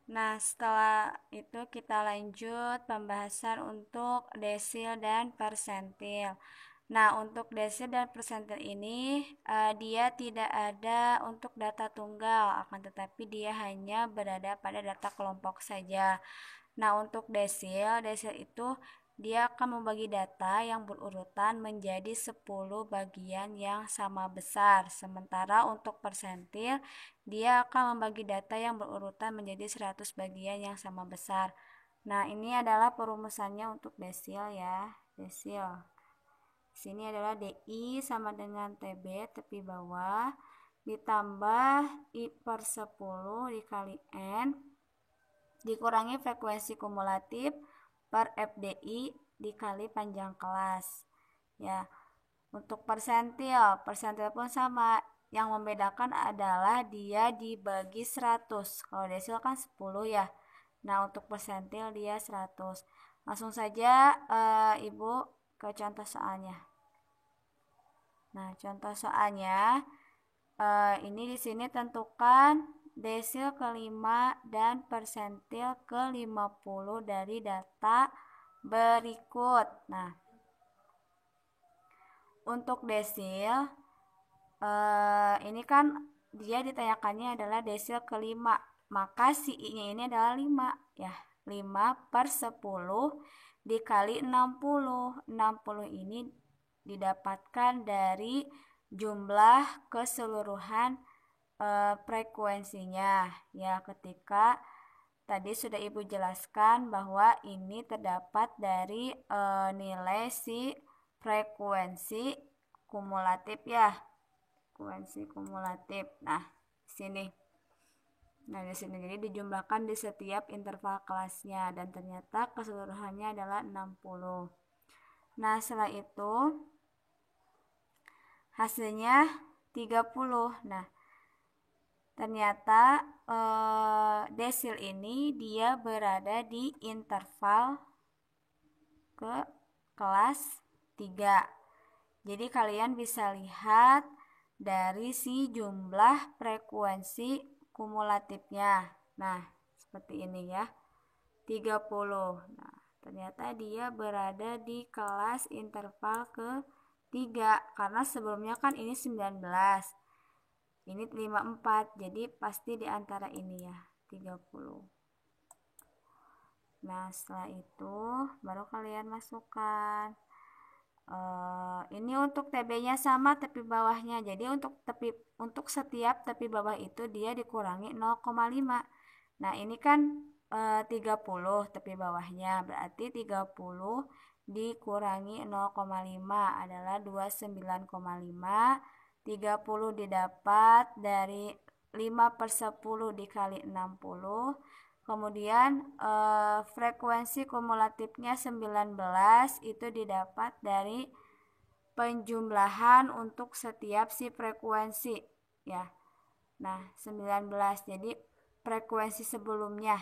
Nah, setelah itu kita lanjut pembahasan untuk desil dan persentil. Nah, untuk desil dan persentil ini dia tidak ada untuk data tunggal, akan tetapi dia hanya berada pada data kelompok saja. Nah, untuk desil, desil itu dia akan membagi data yang berurutan menjadi 10 bagian yang sama besar. Sementara untuk persentil, dia akan membagi data yang berurutan menjadi 100 bagian yang sama besar. Nah, ini adalah perumusannya untuk desil ya. Desil. Sini adalah DI sama dengan TB tepi bawah ditambah I per 10 dikali N dikurangi frekuensi kumulatif per FDI dikali panjang kelas. Ya, untuk persentil, persentil pun sama. Yang membedakan adalah dia dibagi 100. Kalau desil kan 10 ya. Nah, untuk persentil dia 100. Langsung saja Ibu ke contoh soalnya. Nah, contoh soalnya ini di sini tentukan desil kelima dan persentil ke-50 dari data berikut. Nah, untuk desil ini kan dia ditanyakannya adalah desil kelima, maka si I-nya ini adalah 5 ya. 5 per 10 dikali 60. 60 ini didapatkan dari jumlah keseluruhan frekuensinya ya, ketika tadi sudah Ibu jelaskan bahwa ini terdapat dari nilai si frekuensi kumulatif ya. Frekuensi kumulatif. Nah, sini. Nah, di sini jadi dijumlahkan di setiap interval kelasnya dan ternyata keseluruhannya adalah 60. Nah, setelah itu hasilnya 30. Nah, ternyata desil ini dia berada di interval ke kelas 3. Jadi kalian bisa lihat dari si jumlah frekuensi kumulatifnya. Nah, seperti ini ya. 30. Nah, ternyata dia berada di kelas interval ke 3 karena sebelumnya kan ini 19. Ini 54. Jadi pasti di antara ini ya, 30. Nah, setelah itu baru kalian masukkan. Ini untuk TB-nya sama tepi bawahnya. Jadi untuk setiap tepi bawah itu dia dikurangi 0,5. Nah, ini kan 30 tepi bawahnya. Berarti 30 dikurangi 0,5 adalah 29,5. 30 didapat dari 5 per 10 dikali 60. Kemudian frekuensi kumulatifnya 19 itu didapat dari penjumlahan untuk setiap si frekuensi ya. Nah, 19 jadi frekuensi sebelumnya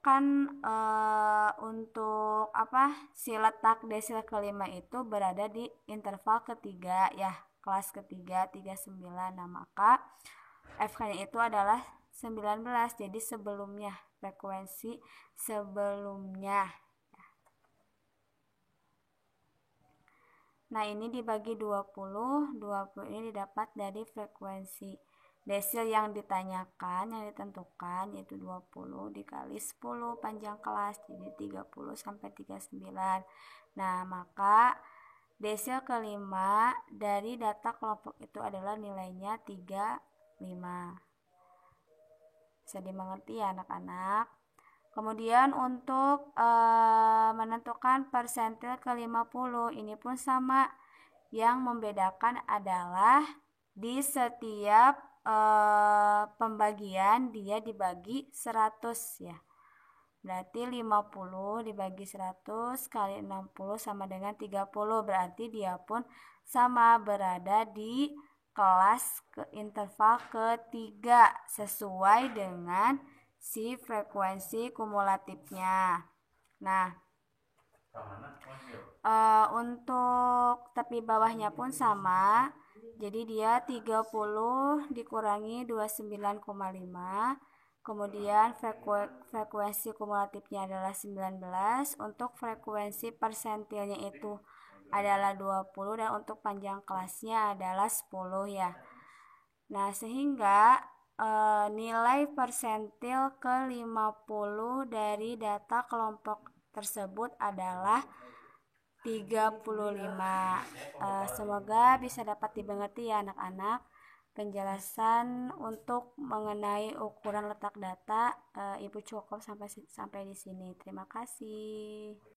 kan untuk si letak desil kelima itu berada di interval ketiga ya, kelas ketiga 39. Nah, maka FK-nya itu adalah 19, jadi sebelumnya, frekuensi sebelumnya. Nah, ini dibagi 20 ini didapat dari frekuensi desil yang ditanyakan, yang ditentukan, yaitu 20 dikali 10 panjang kelas, jadi 30 sampai 39. Nah, maka desil kelima dari data kelompok itu adalah nilainya 35. Bisa dimengerti ya anak-anak. Kemudian untuk menentukan persentil ke-50 ini pun sama. Yang membedakan adalah di setiap pembagian dia dibagi 100 ya. Berarti 50 dibagi 100 kali 60 sama dengan 30. Berarti dia pun sama berada di kelas ke interval ketiga sesuai dengan si frekuensi kumulatifnya. Nah, untuk tepi bawahnya pun sama. Jadi dia 30 dikurangi 29,5. Kemudian frekuensi kumulatifnya adalah 19. Untuk frekuensi persentilnya itu adalah 20 dan untuk panjang kelasnya adalah 10 ya. Nah, sehingga nilai persentil ke-50 dari data kelompok tersebut adalah 35. Semoga bisa dapat dimengerti ya anak-anak. Penjelasan untuk mengenai ukuran letak data Ibu cukup sampai di sini. Terima kasih.